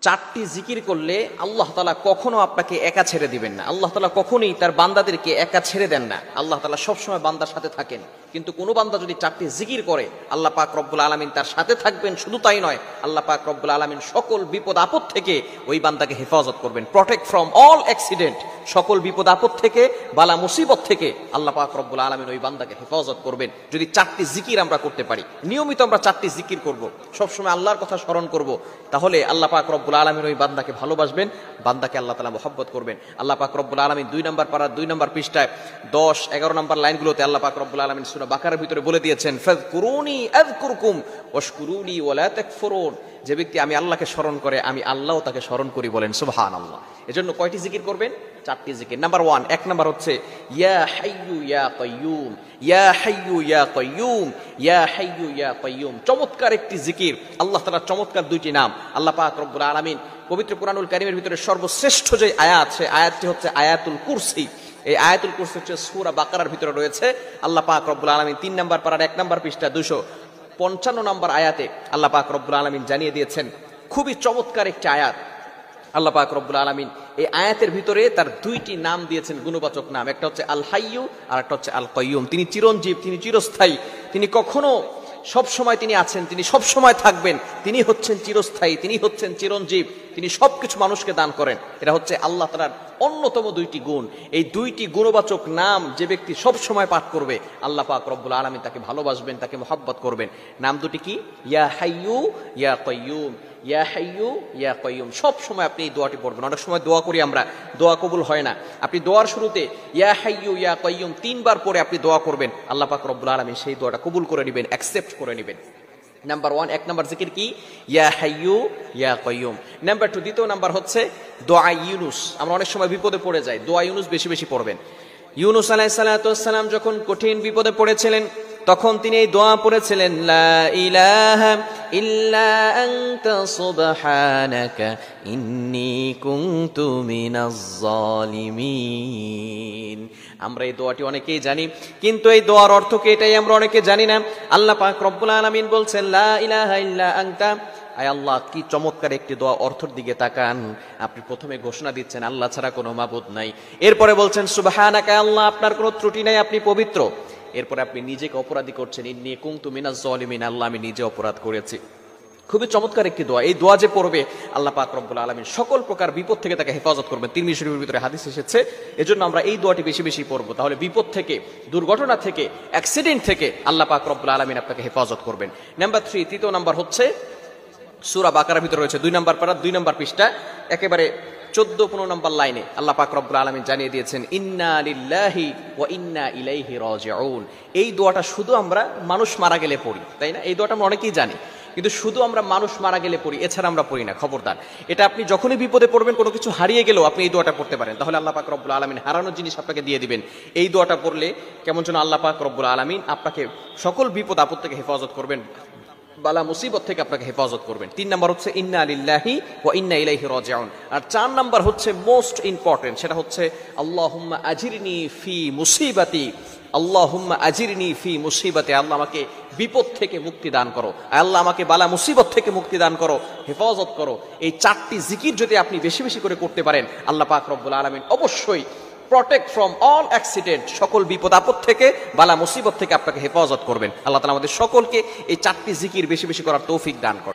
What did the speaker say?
চারটি জিকির করলে আল্লাহ তাআলা কখনো আপনাকে একা ছেড়ে দিবেন না। আল্লাহ তাআলা কখনোই তার বান্দাদেরকে একা ছেড়ে দেন না। আল্লাহ তাআলা সবসময় বান্দার সাথে থাকেন। কিন্তু কোনো বান্দা যদি চারটি জিকির করে, আল্লাহ পাক রব্বুল আলামিন তার সাথে থাকবেন। শুধু তাই নয়, আল্লাহ পাক রব্বুল আলামিন সকল বিপদ আপদ থেকে ওই বান্দাকে হেফাজত করবেন। প্রটেক্ট ফ্রম অল অ্যাক্সিডেন্ট, সকল বিপদ আপদ থেকে, বালা মুসিবত থেকে আল্লাহ পাক রব্বুল আলামিন ওই বান্দাকে হেফাজত করবেন যদি চারটি জিকির আমরা করতে পারি। নিয়মিত আমরা চারটি জিকির করব, সবসময় আল্লাহর কথা স্মরণ করব, তাহলে আল্লাহ পাক রব্বুল আলামিন ওই বান্দাকে ভালোবাসবেন, বান্দাকে আল্লাহ তাআলা মহব্বত করবেন। আল্লাহ পাক রব্বুল আলামিন 2 নম্বর পারার 2 নম্বর পৃষ্ঠায় 10-11 নম্বর লাইনগুলোতে আল্লাহ পাক রব্বুল আলামিন সূরা বাকারার ভিতরে বলে দিয়েছেন, ফাযকুরুনি আযকুরকুম ওয়াশকুরুনি ওয়ালা তাকফুরুন। যে ব্যক্তি আমি আল্লাহকে স্মরণ করে, আমি আল্লাহও তাকে স্মরণ করি, বলেন সুবহানাল্লাহ। এজন্য কয়টি জিকির করবেন? চারটি জিকির। নাম্বার 1, 1 নম্বর হচ্ছে ইয়া হাইয়ু ইয়া কাইয়ুম, ইয়া হাইয়ু ইয়া কাইয়ুম, ইয়া হাইয়ু ইয়া কাইয়ুম। চমৎকার একটি জিকির। আল্লাহ তাআলার চমৎকার দুইটি নাম। আল্লাহ পাক রব্বুল আলামিন পবিত্র কুরআনুল কারীমের ভিতরে সর্বশ্রেষ্ঠ যে আয়াত, সেই আয়াতটি হচ্ছে আয়াতুল কুরসি। এই আয়াতুল কুরসি হচ্ছে সূরা বাকারার ভিতরে রয়েছে। আল্লাহ পাক রব্বুল আলামিন 3 নম্বর পারার 1 নম্বর পৃষ্ঠা 255 নম্বর আয়াতে আল্লাহ পাক রব্বুল আলামিন জানিয়ে দিয়েছেন, খুবই চমৎকার একটি আয়াত। আল্লাহ পাক রব্বুল আলামিন এই আয়াতের ভিতরে তার দুইটি নাম দিয়েছেন, গুণবাচক নাম। একটা হচ্ছে আল হাইয়ু আর একটা হচ্ছে আল কাইয়ুম। তিনি চিরঞ্জীব, তিনি চিরস্থায়ী, তিনি কখনো সব সময় তিনি আছেন, তিনি সব সময় থাকবেন, তিনি হচ্ছেন চিরস্থায়ী, তিনি হচ্ছেন চিরঞ্জীব, তিনি সবকিছু মানুষকে দান করেন। এটা হচ্ছে আল্লাহ তাআলার অন্যতম দুইটি গুণ। এই দুইটি গুণবাচক নাম যে ব্যক্তি সব সময় পাঠ করবে, আল্লাহ পাক রব্বুল আলামিন তাকে ভালোবাসবেন, তাকে মহব্বত করবেন। নাম দুটি কি? ইয়া হাইয়ু ইয়া কাইয়ুম, ইয়া হাইয়ু ইয়া কাইয়ুম। সব সময় আপনি এই দোয়াটি পড়বেন। অনেক সময় দোয়া করি আমরা, দোয়া কবুল হয় না। আপনি দোয়ার শুরুতে ইয়া হাইয়ু ইয়া কাইয়ুম 3 বার পরে আপনি দোয়া করবেন, আল্লাহ পাক রব্বুল আলামিন সেই দোয়াটা কবুল করে নেবেন, অ্যাকসেপ্ট করে নেবেন। নাম্বার 1, 1 নম্বর জিকির কি? ইয়া হাইয়ু ইয়া কাইয়ুম। নাম্বার 2, দ্বিতীয় নাম্বার হচ্ছে দোয়া ইউনুস। আমরা অনেক সময় বিপদে পড়ে যাই, দোয়া ইউনুস বেশি বেশি পড়বেন। ইউনুস আলাইহিস সালাতু ওয়াস সালাম যখন কঠিন বিপদে পড়েছিলেন, তখন তিনি এই দোয়া পড়েছিলেন, লা ইলাহা ইল্লা আনতা সুবহানাকা ইন্নী কুনতু মিনাজ জালিমিন। আমরা এই দোয়াটি অনেকেই জানি, কিন্তু এই দোয়ার অর্থ কি এটাই আমরা অনেকে জানি না। আল্লাহ পাক রব্বুল আলামিন বলছেন, লা ইলাহা ইল্লা আনতা। আয় আল্লাহ, কি চমৎকার একটি দোয়া! অর্থের দিকে তাকান। আপনি প্রথমে ঘোষণা দিচ্ছেন আল্লাহ ছাড়া কোনো মাবুদ নাই। এরপরে বলছেন সুবহানাকা, আল্লাহ আপনার কোনো ত্রুটি নাই, আপনি পবিত্র। এরপরে আপনি নিজেকে অপরাধী করছেন, ইন্নী কুনতু মিনাজ জালিমিন, আল্লাহ আমি নিজে অপরাধ করেছি। খুবই চমৎকার একটি দোয়া। এই দোয়া যে পড়বে, আল্লাহ পাক রব্বুল আলামিন সকল প্রকার বিপদ থেকে তাকে হেফাজত করবেন। তিরমিজি শরীফের ভিতরে হাদিস এসেছে, এজন্য আমরা এই দোয়াটি বেশি বেশি পড়ব। তাহলে বিপদ থেকে, দুর্ঘটনা থেকে, অ্যাক্সিডেন্ট থেকে আল্লাহ পাক রব্বুল আলামিন আপনাকে হেফাজত করবেন। নাম্বার 3, তৃতীয় নাম্বার হচ্ছে সূরা বাকারার ভিতরে রয়েছে 2 নম্বর পারা 2 নম্বর পৃষ্ঠা একেবারে 14-15 নম্বর লাইনে আল্লাহ পাক রব্বুল আলামিন জানিয়ে দিয়েছেন, ইন্না লিল্লাহি ওয়া ইন্না ইলাইহি রাজিউন। এই দোয়াটা শুধু আমরা মানুষ মারা গেলে পড়ি, তাই না? এই দোয়াটা আমরা অনেকেই জানি, কিন্তু শুধু আমরা মানুষ মারা গেলে পড়ি, এছাড়া আমরা পড়ি না। খবরদার, এটা আপনি যখনই বিপদে পড়বেন, কোনো কিছু হারিয়ে গেলেও আপনি এই দোয়াটা পড়তে পারেন। তাহলে আল্লাহ পাক রব্বুল আলামিন হারানোর জিনিস আপনাকে দিয়ে দিবেন। এই দোয়াটা পড়লে কেমন যেন আল্লাহ পাক রব্বুল আলামিন আপনাকে সকল বিপদ আপদ থেকে হেফাজত করবেন, বালা মুসিবত থেকে আপনাকে হেফাজত করবেন। 3 নম্বর হচ্ছে ইন্না লিল্লাহি ওয়া ইন্না ইলাইহি রাজিউন। আর 4 নম্বর হচ্ছে মোস্ট ইম্পর্টেন্ট, সেটা হচ্ছে আল্লাহুম্মা আজিরনি ফি মুসিবাতি, আল্লাহুম্মা আজিরনি ফি মুসিবাতি। আল্লাহ আমাকে বিপদ থেকে মুক্তি দান করো, আল্লাহ আমাকে বালা মুসিবত থেকে মুক্তি দান করো, হেফাজত করো। এই 4টি জিকির যদি আপনি বেশি বেশি করে করতে পারেন, আল্লাহ পাক রব্বুল আলামিন অবশ্যই প্রটেক্ট ফ্রম অল অ্যাক্সিডেন্ট, সকল বিপদ আপদ থেকে, বালা মুসিবত থেকে আপনাকে হেফাজত করবেন। আল্লাহ তাআলা আমাদের সকলকে এই 4টি জিকির বেশি বেশি করার তৌফিক দান করেন।